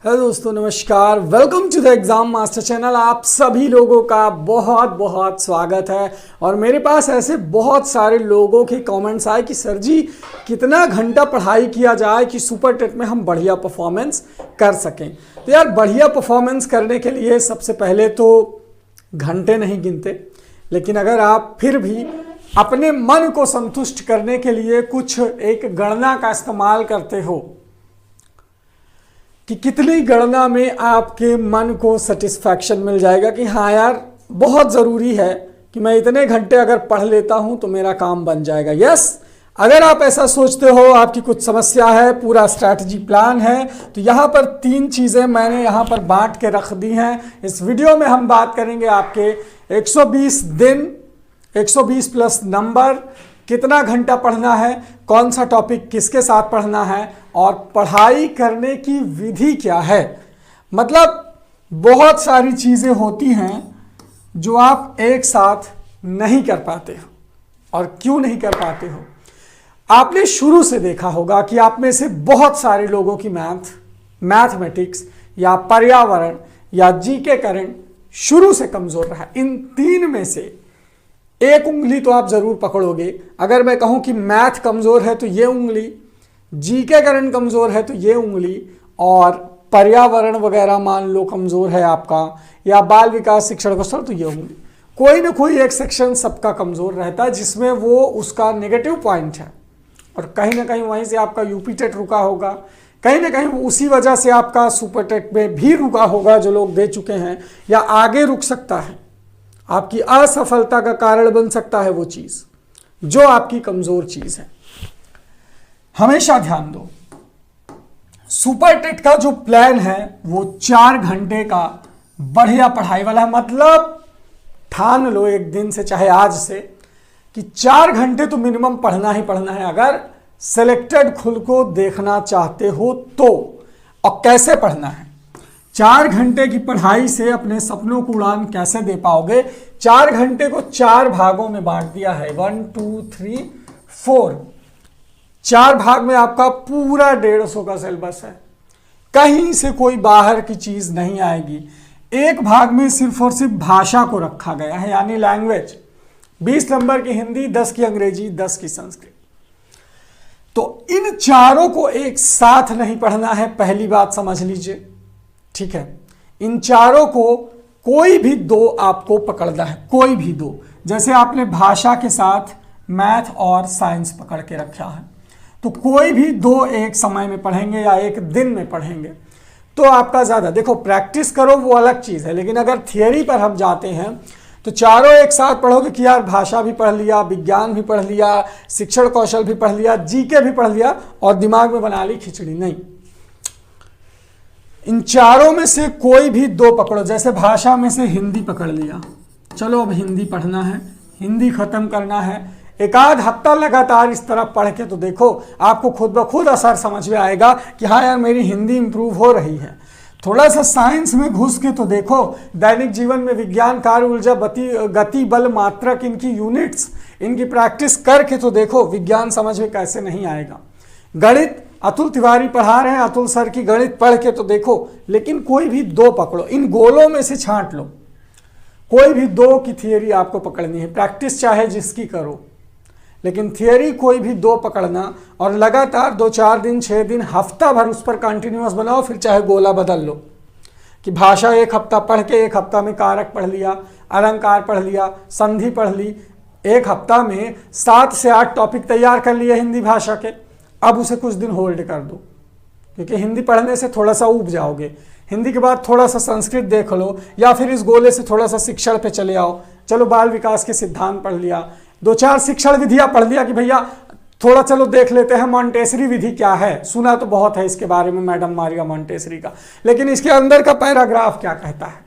Hello दोस्तों, नमस्कार। Welcome to the exam master channel. आप सभी लोगों का बहुत बहुत स्वागत है। और मेरे पास ऐसे बहुत सारे लोगों के कमेंट्स आए कि सर जी कितना घंटा पढ़ाई किया जाए कि सुपर टेट में हम बढ़िया परफॉर्मेंस कर सकें। तो यार, बढ़िया परफॉर्मेंस करने के लिए सबसे पहले तो घंटे नहीं गिनते, लेकिन अगर आप फिर भी अपने मन को संतुष्ट करने के लिए कुछ एक गणना का इस्तेमाल करते हो कि कितनी गणना में आपके मन को सेटिस्फैक्शन मिल जाएगा कि हाँ यार, बहुत ज़रूरी है कि मैं इतने घंटे अगर पढ़ लेता हूँ तो मेरा काम बन जाएगा। यस, अगर आप ऐसा सोचते हो, आपकी कुछ समस्या है, पूरा स्ट्रैटेजी प्लान है, तो यहाँ पर 3 चीज़ें मैंने यहाँ पर बांट के रख दी हैं। इस वीडियो में हम बात करेंगे आपके 120 दिन, 120 प्लस नंबर, कितना घंटा पढ़ना है, कौन सा टॉपिक किसके साथ पढ़ना है और पढ़ाई करने की विधि क्या है। मतलब बहुत सारी चीज़ें होती हैं जो आप एक साथ नहीं कर पाते हो। और क्यों नहीं कर पाते हो? आपने शुरू से देखा होगा कि आप में से बहुत सारे लोगों की मैथमेटिक्स या पर्यावरण या जीके करंट शुरू से कमज़ोर रहा। इन 3 में से एक उंगली तो आप जरूर पकड़ोगे। अगर मैं कहूं कि मैथ कमजोर है तो ये उंगली, जीके करंट कमजोर है तो ये उंगली, और पर्यावरण वगैरह मान लो कमजोर है आपका, या बाल विकास शिक्षण कौशल तो ये उंगली। कोई ना कोई एक सेक्शन सबका कमजोर रहता है जिसमें वो उसका नेगेटिव पॉइंट है, और कहीं ना कहीं वहीं से आपका यूपी टेट रुका होगा, कहीं ना कहीं उसी वजह से आपका सुपर टेट में भी रुका होगा जो लोग दे चुके हैं, या आगे रुक सकता है। आपकी असफलता का कारण बन सकता है वो चीज जो आपकी कमजोर चीज है। हमेशा ध्यान दो, सुपर टेट का जो प्लान है वो 4 घंटे का बढ़िया पढ़ाई वाला है। मतलब ठान लो एक दिन से, चाहे आज से, कि 4 घंटे तो मिनिमम पढ़ना ही पढ़ना है अगर सिलेक्टेड खुद को देखना चाहते हो तो। और कैसे पढ़ना है? 4 घंटे की पढ़ाई से अपने सपनों को उड़ान कैसे दे पाओगे? 4 घंटे को 4 भागों में बांट दिया है, 1 2 3 4। 4 भाग में आपका पूरा 150 का सिलेबस है। कहीं से कोई बाहर की चीज नहीं आएगी। एक भाग में सिर्फ और सिर्फ भाषा को रखा गया है, यानी लैंग्वेज। 20 नंबर की हिंदी, 10 की अंग्रेजी, 10 की संस्कृत। तो इन चारों को एक साथ नहीं पढ़ना है, पहली बात समझ लीजिए, ठीक है। इन चारों को कोई भी 2 आपको पकड़ना है, कोई भी 2। जैसे आपने भाषा के साथ मैथ और साइंस पकड़ के रखा है, तो कोई भी 2 एक समय में पढ़ेंगे या एक दिन में पढ़ेंगे तो आपका ज़्यादा। देखो, प्रैक्टिस करो वो अलग चीज़ है, लेकिन अगर थियरी पर हम जाते हैं तो चारों एक साथ पढ़ोगे कि यार भाषा भी पढ़ लिया, विज्ञान भी पढ़ लिया, शिक्षण कौशल भी पढ़ लिया, जीके भी पढ़ लिया और दिमाग में बना ली खिचड़ी। नहीं, इन चारों में से कोई भी 2 पकड़ो। जैसे भाषा में से हिंदी पकड़ लिया, चलो अब हिंदी पढ़ना है, हिंदी खत्म करना है। एक आध हफ्ता लगातार इस तरह पढ़ के तो देखो, आपको खुद ब खुद असर समझ में आएगा कि हाँ यार, मेरी हिंदी इंप्रूव हो रही है। थोड़ा सा साइंस में घुस के तो देखो, दैनिक जीवन में विज्ञान, कार्य, ऊर्जा, गति, बल, मात्रक, इनकी यूनिट्स, इनकी प्रैक्टिस करके तो देखो, विज्ञान समझ में कैसे नहीं आएगा। गणित अतुल तिवारी पढ़ा रहे हैं, अतुल सर की गणित पढ़ के तो देखो। लेकिन कोई भी 2 पकड़ो, इन गोलों में से छांट लो, कोई भी 2 की थियरी आपको पकड़नी है। प्रैक्टिस चाहे जिसकी करो, लेकिन थियरी कोई भी 2 पकड़ना, और लगातार 2-4 दिन, 6 दिन, हफ्ता भर उस पर कंटिन्यूअस बनाओ। फिर चाहे गोला बदल लो कि भाषा एक हफ्ता पढ़ के एक हफ्ता में कारक पढ़ लिया, अलंकार पढ़ लिया, संधि पढ़ ली। एक हफ्ता में 7 से 8 टॉपिक तैयार कर लिए हिंदी भाषा के। अब उसे कुछ दिन होल्ड कर दो, क्योंकि हिंदी पढ़ने से थोड़ा सा ऊब जाओगे। हिंदी के बाद थोड़ा सा संस्कृत देख लो, या फिर इस गोले से थोड़ा सा शिक्षण पे चले आओ। चलो बाल विकास के सिद्धांत पढ़ लिया, 2-4 शिक्षण विधियां पढ़ लिया कि भैया थोड़ा चलो देख लेते हैं मॉन्टेसरी विधि क्या है। सुना तो बहुत है इसके बारे में, मैडम मारिया मॉन्टेसरी का, लेकिन इसके अंदर का पैराग्राफ क्या कहता है?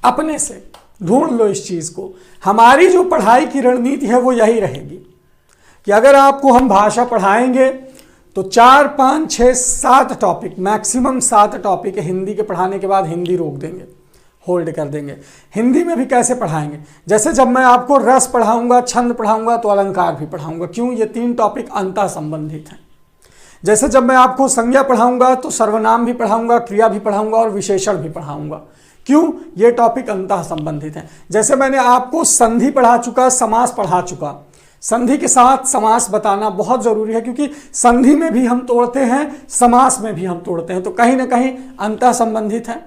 अपने से ढूंढ लो इस चीज को। हमारी जो पढ़ाई की रणनीति है वो यही रहेगी कि अगर आपको हम भाषा पढ़ाएंगे तो 4, 5, 6, 7 टॉपिक, मैक्सिमम 7 टॉपिक हिंदी के पढ़ाने के बाद हिंदी रोक देंगे, होल्ड कर देंगे। हिंदी में भी कैसे पढ़ाएंगे? जैसे जब मैं आपको रस पढ़ाऊंगा, छंद पढ़ाऊंगा, तो अलंकार भी पढ़ाऊंगा। क्यों? ये 3 टॉपिक अंतः संबंधित हैं। जैसे जब मैं आपको संज्ञा पढ़ाऊंगा तो सर्वनाम भी पढ़ाऊंगा, क्रिया भी पढ़ाऊंगा और विशेषण भी पढ़ाऊंगा। क्यों? ये टॉपिक अंतः संबंधित है। जैसे मैंने आपको संधि पढ़ा चुका, समास पढ़ा चुका, संधि के साथ समास बताना बहुत जरूरी है, क्योंकि संधि में भी हम तोड़ते हैं, समास में भी हम तोड़ते हैं, तो कहीं ना कहीं अंतः संबंधित है।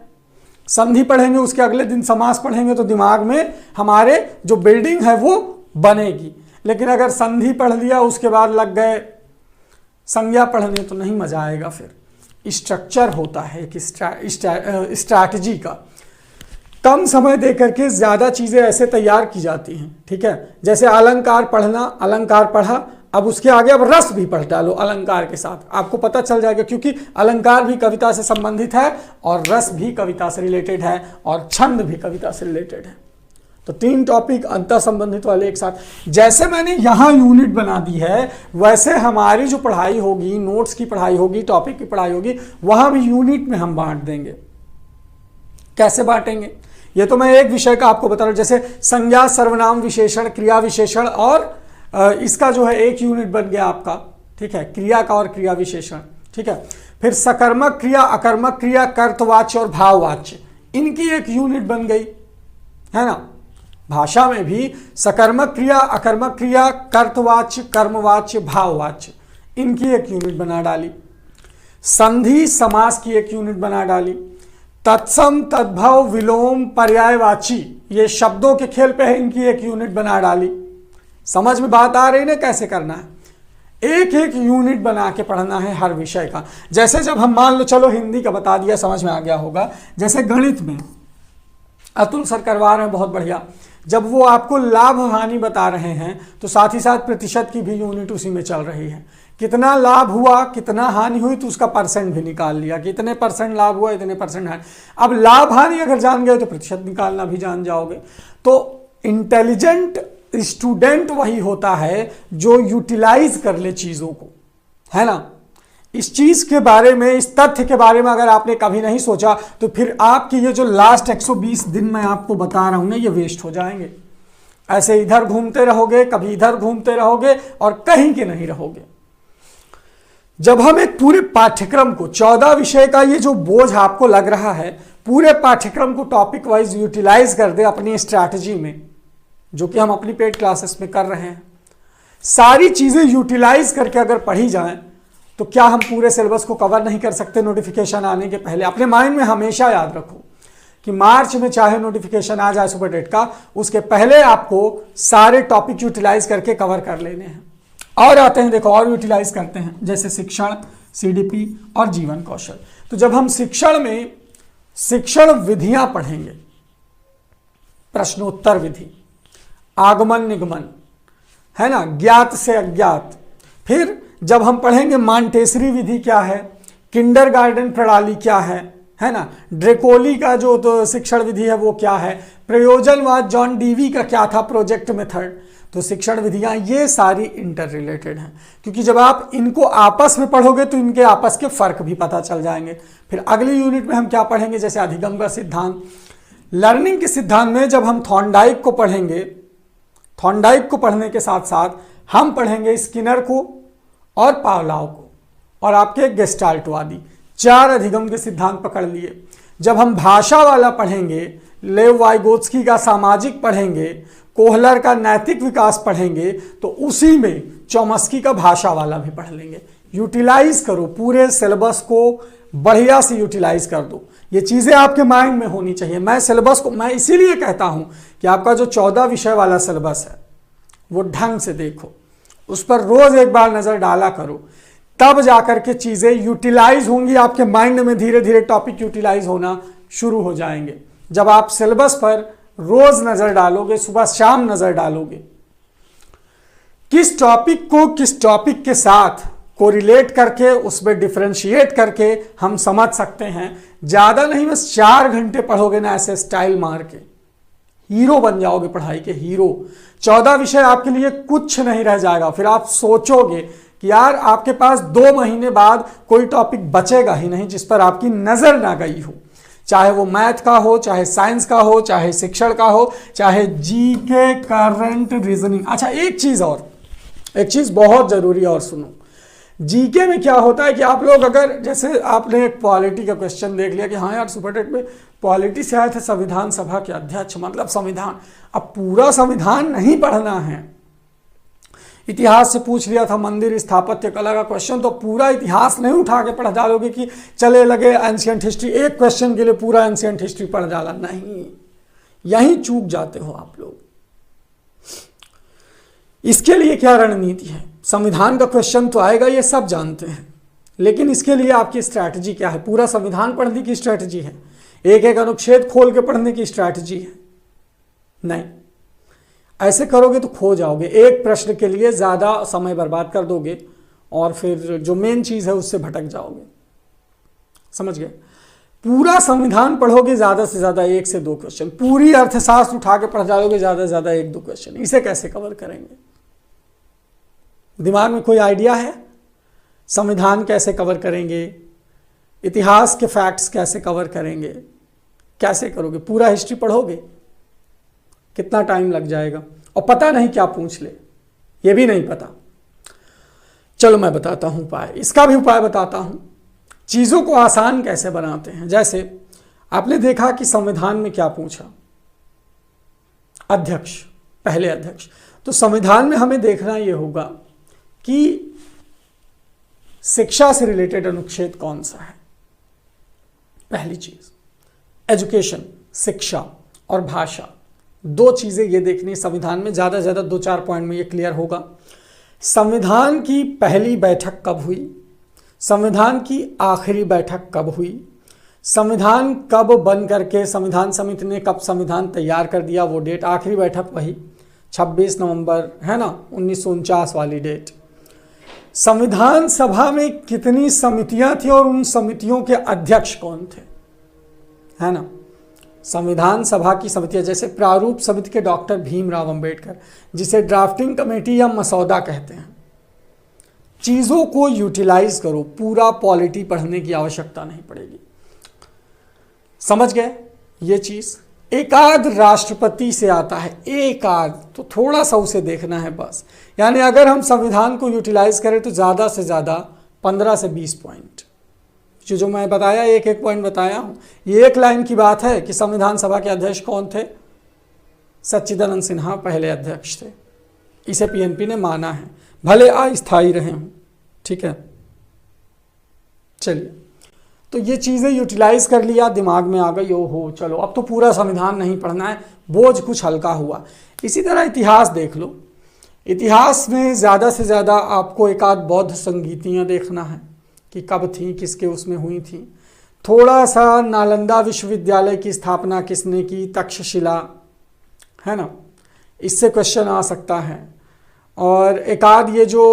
संधि पढ़ेंगे, उसके अगले दिन समास पढ़ेंगे, तो दिमाग में हमारे जो बिल्डिंग है वो बनेगी। लेकिन अगर संधि पढ़ लिया उसके बाद लग गए संज्ञा पढ़ने, तो नहीं मजा आएगा। फिर स्ट्रक्चर होता है एक स्ट्रैटेजी का, कम समय दे करके ज्यादा चीजें ऐसे तैयार की जाती हैं। ठीक है, जैसे अलंकार पढ़ना, अलंकार पढ़ा, अब उसके आगे अब रस भी पढ़ डालो अलंकार के साथ, आपको पता चल जाएगा, क्योंकि अलंकार भी कविता से संबंधित है और रस भी कविता से रिलेटेड है और छंद भी कविता से रिलेटेड है। तो 3 टॉपिक अंतर संबंधित वाले एक साथ। जैसे मैंने यहां यूनिट बना दी है, वैसे हमारी जो पढ़ाई होगी, नोट्स की पढ़ाई होगी, टॉपिक की पढ़ाई होगी, वहां भी यूनिट में हम बांट देंगे। कैसे बांटेंगे ये तो मैं एक विषय का आपको बता रहा हूं। जैसे संज्ञा, सर्वनाम, विशेषण, क्रिया विशेषण, और इसका जो है एक यूनिट बन गया आपका। ठीक है, क्रिया का और क्रिया विशेषण। ठीक है, फिर सकर्मक क्रिया, अकर्मक क्रिया, कर्तवाच्य और भाववाच्य, इनकी एक यूनिट बन गई है ना। भाषा में भी सकर्मक क्रिया, अकर्मक क्रिया, कर्तवाच्य, कर्मवाच्य, भाववाच्य, इनकी एक यूनिट बना डाली। संधि समास की एक यूनिट बना डाली। तत्सम, तद्भव, विलोम, पर्यायवाची, ये शब्दों के खेल पे है, इनकी एक यूनिट बना डाली। समझ में बात आ रही ना कैसे करना है? एक एक यूनिट बना के पढ़ना है हर विषय का। जैसे जब हम मान लो, चलो हिंदी का बता दिया, समझ में आ गया होगा। जैसे गणित में अतुल सर करवा रहे हैं, बहुत बढ़िया। जब वो आपको लाभ हानि बता रहे हैं, तो साथ ही साथ प्रतिशत की भी यूनिट उसी में चल रही है। कितना लाभ हुआ, कितना हानि हुई, तो उसका परसेंट भी निकाल लिया, कितने परसेंट लाभ हुआ, इतने परसेंट हानि। अब लाभ हानि अगर जान गए तो प्रतिशत निकालना भी जान जाओगे। तो इंटेलिजेंट स्टूडेंट वही होता है जो यूटिलाइज कर ले चीजों को, है ना। इस चीज के बारे में, इस तथ्य के बारे में अगर आपने कभी नहीं सोचा, तो फिर आपके ये जो लास्ट 120 दिन मैं आपको बता रहा हूं ना, ये वेस्ट हो जाएंगे। ऐसे इधर घूमते रहोगे, कभी इधर घूमते रहोगे और कहीं के नहीं रहोगे। जब हम एक पूरे पाठ्यक्रम को, 14 विषय का ये जो बोझ आपको लग रहा है, पूरे पाठ्यक्रम को टॉपिक वाइज यूटिलाइज कर दे अपनी स्ट्रैटेजी में, जो कि हम अपनी पेड क्लासेस में कर रहे हैं, सारी चीजें यूटिलाइज करके अगर पढ़ी जाएं, तो क्या हम पूरे सिलेबस को कवर नहीं कर सकते नोटिफिकेशन आने के पहले? अपने माइंड में हमेशा याद रखो कि मार्च में चाहे नोटिफिकेशन आ जाए सुपर डेट का, उसके पहले आपको सारे टॉपिक यूटिलाइज करके कवर कर लेने हैं। और आते हैं, देखो और यूटिलाइज करते हैं, जैसे शिक्षण, सीडीपी और जीवन कौशल। तो जब हम शिक्षण में शिक्षण विधियां पढ़ेंगे, प्रश्नोत्तर विधि, आगमन निगमन, है ना, ज्ञात से अज्ञात। फिर जब हम पढ़ेंगे मांटेसरी विधि क्या है, किंडरगार्टन प्रणाली क्या है ना, ड्रेकोली का जो तो शिक्षण विधि है वो क्या है, प्रयोजनवाद जॉन डीवी का क्या था, प्रोजेक्ट मेथड। तो शिक्षण विधियां ये सारी इंटर रिलेटेड हैं, क्योंकि जब आप इनको आपस में पढ़ोगे तो इनके आपस के फर्क भी पता चल जाएंगे। फिर अगली यूनिट में हम क्या पढ़ेंगे, जैसे अधिगम का सिद्धांत। लर्निंग के सिद्धांत में जब हम थॉर्नडाइक को पढ़ेंगे, थॉर्नडाइक को पढ़ने के साथ साथ हम पढ़ेंगे स्किनर को और पावलाव को और आपके गेस्टाल्टवादी। 4 अधिगम के सिद्धांत पकड़ लिए। जब हम भाषा वाला पढ़ेंगे, लेव वाइगोत्स्की का सामाजिक पढ़ेंगे, कोहलर का नैतिक विकास पढ़ेंगे, तो उसी में चॉम्स्की का भाषा वाला भी पढ़ लेंगे। यूटिलाइज करो, पूरे सिलेबस को बढ़िया से यूटिलाइज कर दो। ये चीजें आपके माइंड में होनी चाहिए। मैं सिलेबस को, मैं इसीलिए कहता हूं कि आपका जो 14 विषय वाला सिलेबस है वो ढंग से देखो, उस पर रोज एक बार नजर डाला करो, तब जाकर के चीजें यूटिलाइज होंगी आपके माइंड में। धीरे धीरे टॉपिक यूटिलाइज होना शुरू हो जाएंगे जब आप सिलेबस पर रोज नजर डालोगे, सुबह शाम नजर डालोगे। किस टॉपिक को किस टॉपिक के साथ कोरिलेट करके, उसमें डिफरेंशिएट करके हम समझ सकते हैं। ज्यादा नहीं, बस 4 घंटे पढ़ोगे ना ऐसे स्टाइल मार के, हीरो बन जाओगे, पढ़ाई के हीरो। 14 विषय आपके लिए कुछ नहीं रह जाएगा। फिर आप सोचोगे कि यार आपके पास 2 महीने बाद कोई टॉपिक बचेगा ही नहीं जिस पर आपकी नजर ना गई हो, चाहे वो मैथ का हो, चाहे साइंस का हो, चाहे शिक्षण का हो, चाहे जीके, करंट, रीजनिंग। अच्छा, एक चीज बहुत जरूरी और सुनो, जीके में क्या होता है कि आप लोग अगर जैसे आपने एक पॉलिटी का क्वेश्चन देख लिया कि हाँ यार सुपरटेट में पॉलिटी से आए थे संविधान सभा के अध्यक्ष, मतलब संविधान, अब पूरा संविधान नहीं पढ़ना है। इतिहास से पूछ लिया था मंदिर स्थापत्य कला का क्वेश्चन, तो पूरा इतिहास नहीं उठा के पढ़ डालोगे कि चले लगे एंशिएंट हिस्ट्री, एक क्वेश्चन के लिए पूरा एंशिएंट हिस्ट्री पढ़ डाला, नहीं, यहीं चूक जाते हो आप लोग। इसके लिए क्या रणनीति है? संविधान का क्वेश्चन तो आएगा, ये सब जानते हैं, लेकिन इसके लिए आपकी स्ट्रैटेजी क्या है? पूरा संविधान पढ़ने की स्ट्रैटेजी है? एक एक अनुच्छेद खोल के पढ़ने की स्ट्रैटेजी है? नहीं, ऐसे करोगे तो खो जाओगे, एक प्रश्न के लिए ज़्यादा समय बर्बाद कर दोगे और फिर जो मेन चीज़ है उससे भटक जाओगे। समझ गए? पूरा संविधान पढ़ोगे ज़्यादा से ज़्यादा 1 से 2 क्वेश्चन, पूरी अर्थशास्त्र उठा के पढ़ जाओगे ज़्यादा से ज़्यादा 1-2 क्वेश्चन। इसे कैसे कवर करेंगे? दिमाग में कोई आइडिया है? संविधान कैसे कवर करेंगे? इतिहास के फैक्ट्स कैसे कवर करेंगे? कैसे करोगे? पूरा हिस्ट्री पढ़ोगे? कितना टाइम लग जाएगा? और पता नहीं क्या पूछ ले, ये भी नहीं पता। चलो मैं बताता हूं उपाय, इसका भी उपाय बताता हूं। चीज़ों को आसान कैसे बनाते हैं? जैसे आपने देखा कि संविधान में क्या पूछा, अध्यक्ष, पहले अध्यक्ष। तो संविधान में हमें देखना यह होगा कि शिक्षा से रिलेटेड अनुच्छेद कौन सा है। पहली चीज एजुकेशन, शिक्षा और भाषा, 2 चीजें ये देखनी संविधान में। ज्यादा से ज्यादा 2-4 पॉइंट में ये क्लियर होगा। संविधान की पहली बैठक कब हुई, संविधान की आखिरी बैठक कब हुई, संविधान कब बन करके संविधान समिति ने कब संविधान तैयार कर दिया, वो डेट, आखिरी बैठक वही 26 नवंबर है ना, 1949 वाली डेट। संविधान सभा में कितनी समितियां थी और उन समितियों के अध्यक्ष कौन थे, है ना। संविधान सभा की समितियां, जैसे प्रारूप समिति के डॉक्टर भीमराव अंबेडकर, जिसे ड्राफ्टिंग कमेटी या मसौदा कहते हैं। चीज़ों को यूटिलाइज करो, पूरा पॉलिटी पढ़ने की आवश्यकता नहीं पड़ेगी। समझ गए ये चीज़? एक आध राष्ट्रपति से आता है, एक आध, तो थोड़ा सा उसे देखना है बस। यानी अगर हम संविधान को यूटिलाइज करें तो ज़्यादा से ज़्यादा 15 से 20 पॉइंट, जो मैं बताया, एक एक पॉइंट बताया हूँ। ये एक लाइन की बात है कि संविधान सभा के अध्यक्ष कौन थे, सच्चिदानंद सिन्हा पहले अध्यक्ष थे। इसे पीएनपी ने माना है, भले अस्थायी रहे हों, ठीक है। चलिए, तो ये चीज़ें यूटिलाइज कर लिया, दिमाग में आ गई, ओहो चलो अब तो पूरा संविधान नहीं पढ़ना है, बोझ कुछ हल्का हुआ। इसी तरह इतिहास देख लो। इतिहास में ज़्यादा से ज़्यादा आपको एक आध बौद्ध संगीतियाँ देखना है कि कब थी, किसके उसमें हुई थी। थोड़ा सा नालंदा विश्वविद्यालय की स्थापना किसने की, तक्षशिला, है ना, इससे क्वेश्चन आ सकता है। और एक आध ये जो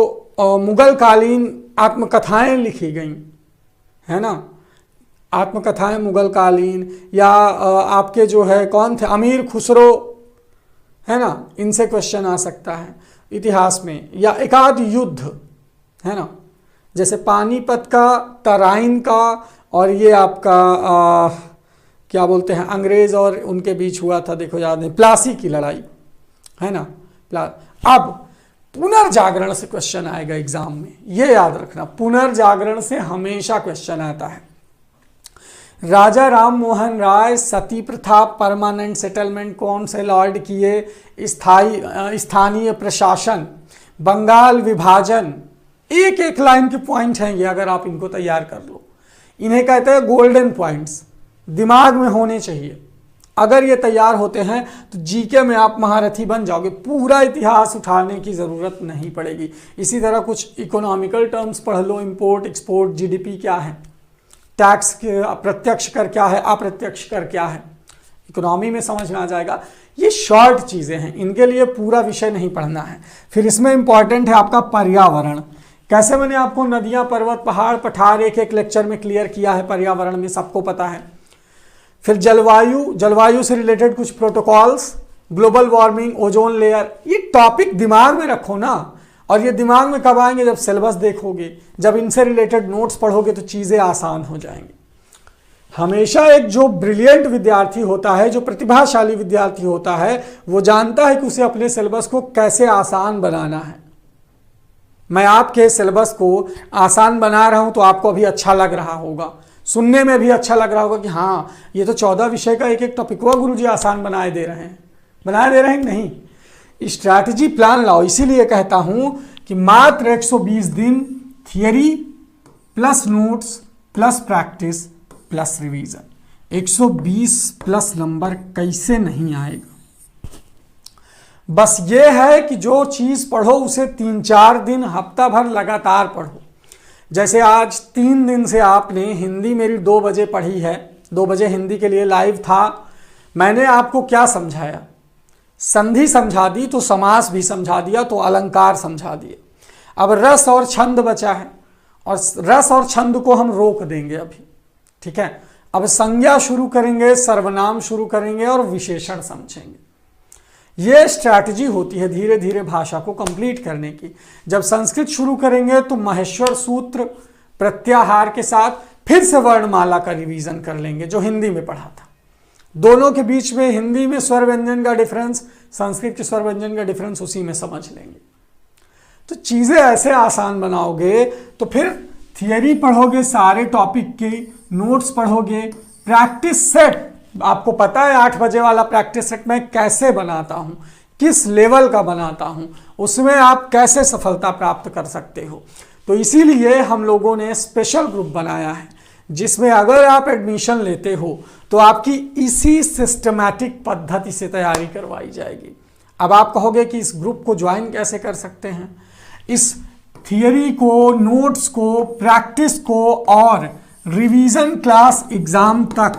मुगल कालीन आत्मकथाएं लिखी गई, है ना, आत्मकथाएं मुगल कालीन, या आपके जो है कौन थे, अमीर खुसरो, है ना, इनसे क्वेश्चन आ सकता है इतिहास में। या एक आध युद्ध, है ना, जैसे पानीपत का, तराइन का, और ये आपका क्या बोलते हैं, अंग्रेज और उनके बीच हुआ था, देखो याद है, प्लासी की लड़ाई, है ना। अब पुनर्जागरण से क्वेश्चन आएगा एग्जाम में, ये याद रखना, पुनर्जागरण से हमेशा क्वेश्चन आता है। राजा राम मोहन राय सती प्रथा, परमानेंट सेटलमेंट कौन से लॉर्ड किए, स्थानीय प्रशासन, बंगाल विभाजन, एक एक लाइन के पॉइंट हैं ये, अगर आप इनको तैयार कर लो, इन्हें कहते हैं गोल्डन पॉइंट्स, दिमाग में होने चाहिए। अगर ये तैयार होते हैं तो जीके में आप महारथी बन जाओगे, पूरा इतिहास उठाने की ज़रूरत नहीं पड़ेगी। इसी तरह कुछ इकोनॉमिकल टर्म्स पढ़ लो, इंपोर्ट एक्सपोर्ट, जीडीपी क्या है, टैक्स के प्रत्यक्ष कर क्या है, अप्रत्यक्ष कर क्या है, इकोनॉमी में समझ में आ जाएगा। ये शॉर्ट चीज़ें हैं, इनके लिए पूरा विषय नहीं पढ़ना है। फिर इसमें इंपॉर्टेंट है आपका पर्यावरण। कैसे मैंने आपको नदियाँ, पर्वत, पहाड़, पठार एक एक लेक्चर में क्लियर किया है, पर्यावरण में सबको पता है। फिर जलवायु, जलवायु से रिलेटेड कुछ protocols, global warming, ozone layer, ये टॉपिक दिमाग में रखो ना। और ये दिमाग में कब आएंगे, जब सिलेबस देखोगे, जब इनसे रिलेटेड नोट्स पढ़ोगे तो चीज़ें आसान हो जाएंगी। हमेशा एक जो ब्रिलियंट विद्यार्थी होता है, जो प्रतिभाशाली विद्यार्थी होता है, वो जानता है कि उसे अपने सिलेबस को कैसे आसान बनाना है। मैं आपके सिलेबस को आसान बना रहा हूं तो आपको अभी अच्छा लग रहा होगा, सुनने में भी अच्छा लग रहा होगा कि हाँ ये तो 14 विषय का एक एक टॉपिक हुआ गुरुजी आसान बनाए दे रहे हैं। बनाए दे रहे हैं नहीं, स्ट्रैटेजी प्लान लाओ। इसीलिए कहता हूं कि मात्र 120 दिन theory plus notes plus practice plus revision, 120 plus number कैसे नहीं आएगा। बस ये है कि जो चीज पढ़ो उसे 3-4 दिन हफ्ता भर लगातार पढ़ो। जैसे आज 3 दिन से आपने हिंदी मेरी 2 बजे पढ़ी है, 2 बजे हिंदी के लिए लाइव था। मैंने आपको क्या समझाया? संधि समझा दी, तो समास भी समझा दिया, तो अलंकार समझा दिए। अब रस और छंद बचा है, और रस और छंद को हम रोक देंगे अभी, ठीक है। अब संज्ञा शुरू करेंगे, सर्वनाम शुरू करेंगे और विशेषण समझेंगे। ये स्ट्रैटेजी होती है धीरे धीरे भाषा को कंप्लीट करने की। जब संस्कृत शुरू करेंगे तो महेश्वर सूत्र प्रत्याहार के साथ फिर से वर्णमाला का रिवीजन कर लेंगे जो हिंदी में पढ़ा था। दोनों के बीच में हिंदी में स्वर व्यंजन का डिफरेंस, संस्कृत के स्वर व्यंजन का डिफरेंस उसी में समझ लेंगे। तो चीजें ऐसे आसान बनाओगे तो फिर थियरी पढ़ोगे, सारे टॉपिक के नोट्स पढ़ोगे, प्रैक्टिस सेट आपको पता है 8 बजे वाला प्रैक्टिस सेट मैं कैसे बनाता हूं, किस लेवल का बनाता हूं, उसमें आप कैसे सफलता प्राप्त कर सकते हो। तो इसीलिए हम लोगों ने स्पेशल ग्रुप बनाया है जिसमें अगर आप एडमिशन लेते हो तो आपकी इसी सिस्टमैटिक पद्धति से तैयारी करवाई जाएगी। अब आप कहोगे कि इस ग्रुप को ज्वाइन कैसे कर सकते हैं? इस थियरी को, नोट्स को, प्रैक्टिस को और रिवीजन क्लास एग्जाम तक,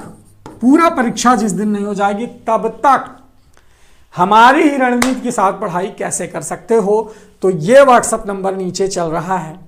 पूरा परीक्षा जिस दिन नहीं हो जाएगी तब तक हमारी ही रणनीति के साथ पढ़ाई कैसे कर सकते हो, तो ये व्हाट्सएप नंबर नीचे चल रहा है,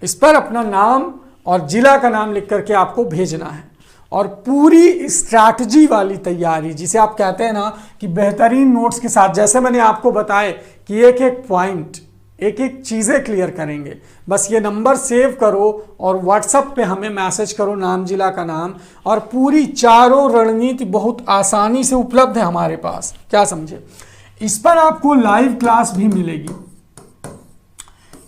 इस पर अपना नाम और जिला का नाम लिख करके आपको भेजना है। और पूरी स्ट्रैटेजी वाली तैयारी, जिसे आप कहते हैं ना कि बेहतरीन नोट्स के साथ, जैसे मैंने आपको बताए कि एक एक पॉइंट, एक एक चीज़ें क्लियर करेंगे। बस ये नंबर सेव करो और व्हाट्सएप पे हमें मैसेज करो, नाम जिला का नाम, और पूरी चारों रणनीति बहुत आसानी से उपलब्ध है हमारे पास। क्या समझे? इस पर आपको लाइव क्लास भी मिलेगी।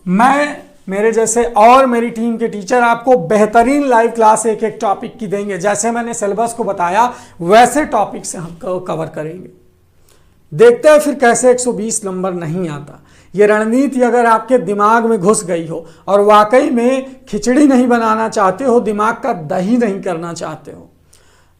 मैं, मेरे जैसे और मेरी टीम के टीचर आपको बेहतरीन लाइव क्लास एक एक टॉपिक की देंगे। जैसे मैंने सिलेबस को बताया वैसे टॉपिक से हम कवर करेंगे। देखते हैं फिर कैसे 120 नंबर नहीं आता। ये रणनीति अगर आपके दिमाग में घुस गई हो और वाकई में खिचड़ी नहीं बनाना चाहते हो, दिमाग का दही नहीं करना चाहते हो,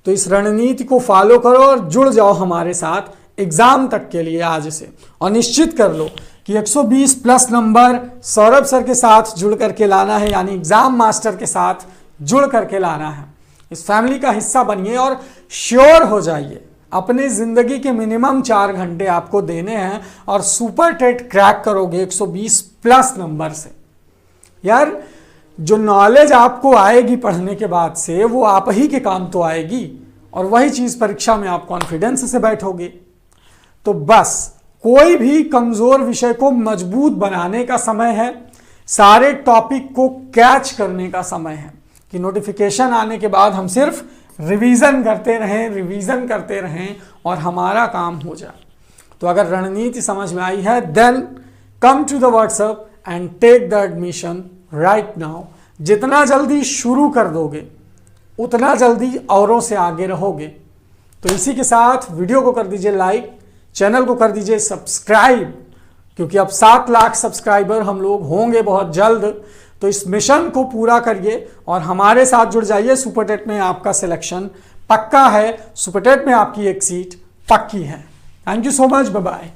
तो इस रणनीति को फॉलो करो और जुड़ जाओ हमारे साथ एग्जाम तक के लिए आज से। और निश्चित कर लो कि 120 प्लस नंबर सौरभ सर के साथ जुड़ करके लाना है, यानी एग्जाम मास्टर के साथ जुड़ करके लाना है। इस फैमिली का हिस्सा बनिए और श्योर हो जाइए। अपनी जिंदगी के मिनिमम 4 घंटे आपको देने हैं और सुपर टेट क्रैक करोगे 120 प्लस नंबर से। यार जो नॉलेज आपको आएगी पढ़ने के बाद से, वो आप ही के काम तो आएगी, और वही चीज परीक्षा में आप कॉन्फिडेंस से बैठोगे। तो बस कोई भी कमजोर विषय को मजबूत बनाने का समय है, सारे टॉपिक को कैच करने का समय है, कि नोटिफिकेशन आने के बाद हम सिर्फ रिवीजन करते रहें और हमारा काम हो जाए। तो अगर रणनीति समझ में आई है, then come to the WhatsApp and take the admission right now. जितना जल्दी शुरू कर दोगे उतना जल्दी औरों से आगे रहोगे। तो इसी के साथ वीडियो को कर दीजिए लाइक, चैनल को कर दीजिए सब्सक्राइब, क्योंकि अब 7 लाख सब्सक्राइबर हम लोग होंगे बहुत जल्द। तो इस मिशन को पूरा करिए और हमारे साथ जुड़ जाइए। सुपर टेट में आपका सिलेक्शन पक्का है, सुपर टेट में आपकी एक सीट पक्की है। Thank you so much, bye bye.